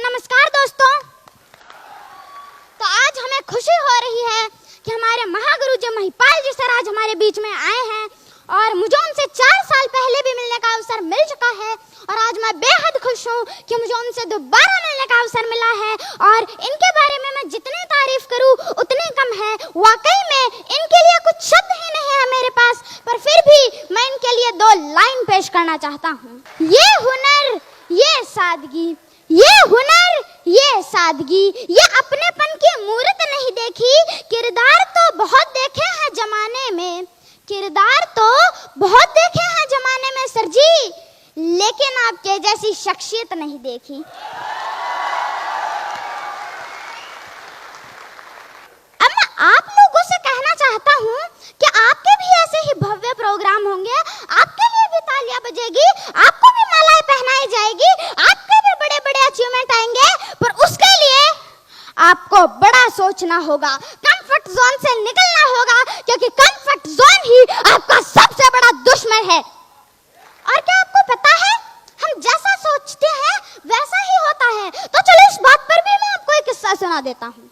नमस्कार दोस्तों। तो आज हमें खुशी हो रही है कि हमारे महागुरु जी महिपाल जी सर आज हमारे बीच में आए हैं और मुझे उनसे 4 साल पहले भी मिलने का अवसर मिल चुका है और आज मैं बेहद खुश हूँ कि मुझे उनसे दोबारा मिलने का अवसर मिला है और इनके बारे में मैं जितनी तारीफ करूँ उतनी कम है। वाकई में इनके लिए कुछ शब्द ही नहीं है मेरे पास, पर फिर भी मैं इनके लिए 2 लाइन पेश करना चाहता हूँ। ये हुनर, ये सादगी, ये हुनर, ये सादगी, ये अपनेपन की मूरत नहीं देखी, किरदार तो बहुत देखे हैं जमाने में, किरदार तो बहुत देखे हैं जमाने में सर जी, लेकिन आपके जैसी शख्सियत नहीं देखी। अब मैं आप लोगों से कहना चाहता हूँ कि आपके भी ऐसे ही भव्य प्रोग्राम होंगे, आपके लिए भी तालियां बजेगी, आपको भी मालाएं पहनाई जाएगी, आपके भी बड़े बड़े अचीवमेंट आएंगे, पर उसके लिए आपको बड़ा सोचना होगा, कंफर्ट जोन से निकलना होगा, क्योंकि कंफर्ट जोन ही आपका सबसे बड़ा दुश्मन है। और क्या आपको पता है, हम जैसा सोचते हैं वैसा ही होता है। तो चलो इस बात पर भी मैं आपको एक किस्सा सुना देता हूँ।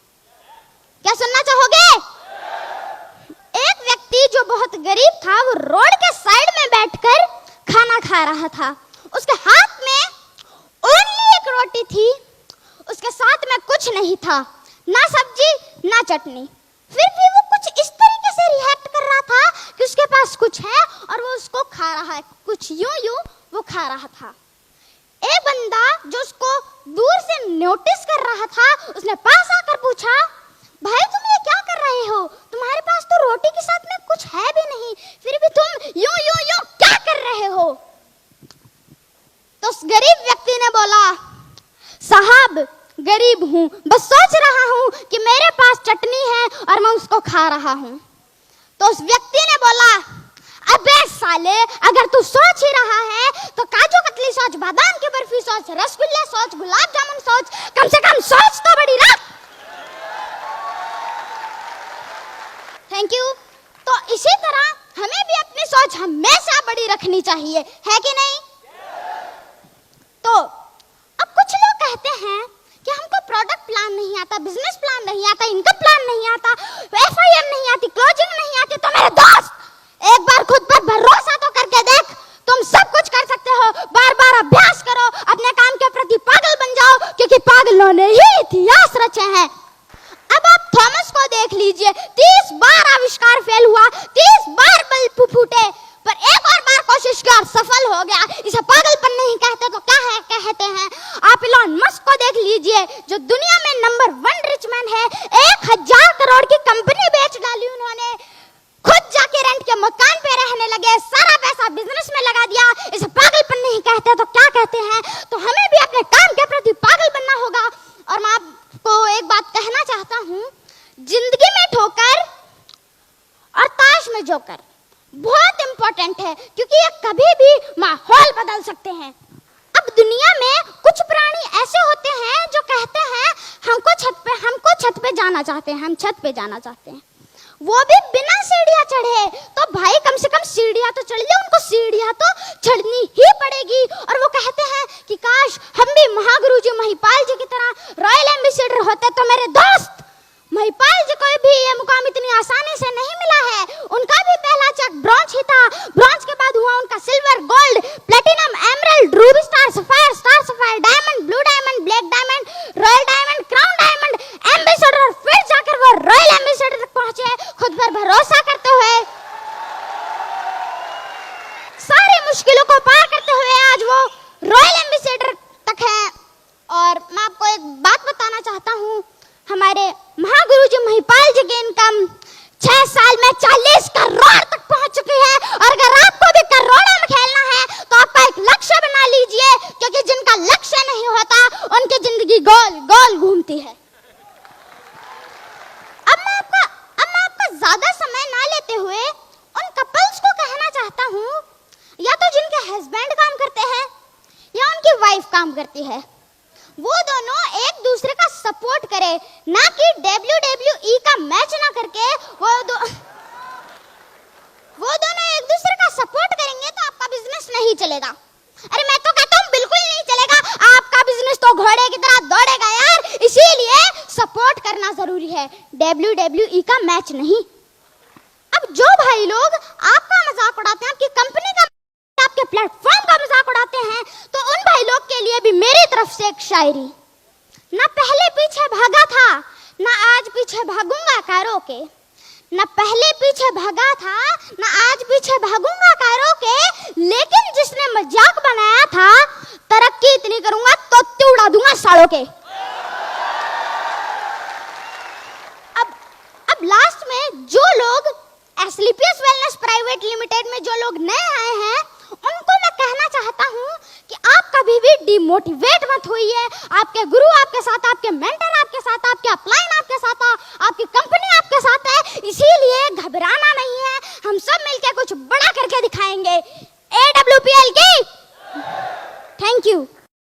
क्या सुनना चाहोगे? एक व्यक्ति जो बहुत गरीब था, वो रोड के साइड में बैठकर खाना खा रहा था। उसके हाथ में ओनली एक रोटी थी, उसके साथ में कुछ नहीं था, ना सब्जी ना चटनी। फिर भी वो कुछ इस तरीके से रिएक्ट कर रहा था कि उसके पास कुछ है और वो उसको खा रहा है, कुछ यूं वो खा रहा था। एक बंदा जो उसको दूर से नोटिस कर रहा था, उसने पास आकर पूछा, भाई तुम ये क्या कर रहे हो? तुम्हारे पास तो रोटी के साथ में कुछ है भी नहीं, फिर भी तुम यूं क्या कर रहे हो? तो उस गरीब व्यक्ति ने बोला, साहब गरीब हूँ, बस सोच रहा हूँ कि मेरे पास चटनी है और मैं उसको खा रहा हूँ। तो उस व्यक्ति ने बोला, अबे साले, अगर तू सोच ही रहा है तो काजू कतली सोच, बादाम की बर्फी सोच, रसगुल्ले सोच, गुलाब जामुन सोच, कम से कम सोच तो बड़ी रख। Thank you. तो इसी तरह हमें भी अपनी सोच हमेशा बड़ी रखनी चाहिए, है कि नहीं? तो अब कुछ लोग कहते हैं कि हमको प्रोडक्ट प्लान नहीं आता, बिजनेस प्लान नहीं आता, इनकम प्लान नहीं आता, FIM नहीं आती, क्लोजिंग नहीं आती। तो मेरे दोस्त, एक बार खुद पर भरोसा तो करके देख, तुम सब कुछ कर सकते हो। बार बार अभ्यास करो, अपने काम के प्रति पागल बन जाओ, क्योंकि पागलों ने ही इतिहास रचे हैं। अब आप थॉमस को देख लीजिए, 30 बार आविष्कार फेल हुआ, 30 बार बल्ब फूटे, पर एक और बार कोशिश की और सफल हो गया। इसे पागलपन नहीं कहते तो क्या है कहते हैं? आप इलॉन मस्क को देख लीजिए, जो दुनिया में नंबर 1 रिच मैन है, 1000 करोड़ की कंपनी बेच डाली उन्होंने, खुद जाके रेंट के मकान पे रहने लगे, सारा पैसा बिजनेस में लगा दिया। इसे पागलपन नहीं कहते तो क्या कहते हैं? तो हमें भी अपने काम के प्रति पागल बनना होगा। और मैं आपको एक बात कहना चाहता हूँ, जिंदगी में ठोकर और ताश में जोकर बहुत इंपॉर्टेंट है, क्योंकि ये कभी भी माहौल बदल सकते हैं। अब दुनिया में कुछ प्राणी ऐसे होते हैं जो कहते हैं हमको छत पे जाना चाहते हैं, हम छत पे जाना चाहते हैं, वो भी बिना सीढ़ियां चढ़े। तो भाई कम से कम सीढ़ियां तो चढ़ ले, उनको सीढ़ियां तो चढ़नी ही पड़ेगी। और वो कहते हैं कि काश हम भी महागुरु जी महिपाल जी की तरह रॉयल एम्बेसडर होते। तो मेरे दोस्त, महिपाल जी को भी ये मुकाम इतनी आसानी से नहीं मिला है। उनका भी पहला चेक ब्रॉन्ज ही था, ब्रॉन्ज के बाद हुआ उनका silver, gold, platinum, emerald, Ruby star sapphire, diamond, blue diamond, black diamond, royal diamond, crown diamond, ambassador, फिर जाकर वो रॉयल एम्बेसडर तक पहुंचे, खुद पर भरोसा करते हुए, सारी मुश्किलों को पार करते हुए आज वो रॉयल एम्बेसडर तक है। और मैं आपको एक बात बताना चाहता हूँ, हमारे महागुरु जी महिपाल जी की इनकम 6 साल में 40 करोड़ तक पहुंच चुकी है। और अगर आपको भी करोड़ों में खेलना है तो आपका एक लक्ष्य बना लीजिए, क्योंकि जिनका लक्ष्य नहीं होता उनकी जिंदगी गोल गोल घूमती है। अब मैं आपका ज्यादा समय ना लेते हुए उन कपल्स को कहना चाहता हूँ, या तो जिनके हस्बैंड काम करते हैं या उनकी वाइफ काम करती है, वो दोनों एक दूसरे का सपोर्ट करे, ना कि WWE का मैच ना करके वो दोनों एक दूसरे का सपोर्ट करेंगे तो आपका बिजनेस नहीं चलेगा। अरे मैं तो कहता हूँ बिल्कुल नहीं चलेगा। आपका बिजनेस तो घोड़े की तरह दौड़े होना जरूरी है, WWE का मैच नहीं। अब जो भाई लोग आपका मजाक उड़ाते हैं, आपकी कंपनी का, आपके प्लेटफॉर्म का मजाक उड़ाते हैं, तो उन भाई लोग के लिए भी मेरी तरफ से एक शायरी। ना पहले पीछे भागा था, ना आज पीछे भागूंगा कारों के। न पहले पीछे भागा था, न आज पीछे भागूंगा कारों के, लेकिन जिसने मजाक बनाया था, तरक्की इतनी करूंगा तो उड़ा दूंगा सालों के। अब लास्ट में जो लोग एस्क्लेपियस वेलनेस प्राइवेट लिमिटेड में जो लोग नए आए हैं, उनको मैं कहना चाहता हूं कि आप कभी भी डिमोटिवेट मत होइए। आपके गुरु आपके साथ, आपके मेंटर आपके साथ, आपके अपलाइन आपके साथ, आपकी कंपनी आपके साथ है, इसीलिए घबराना नहीं है। हम सब मिलकर कुछ बड़ा करके दिखाएंगे। AWPL की थैंक यू।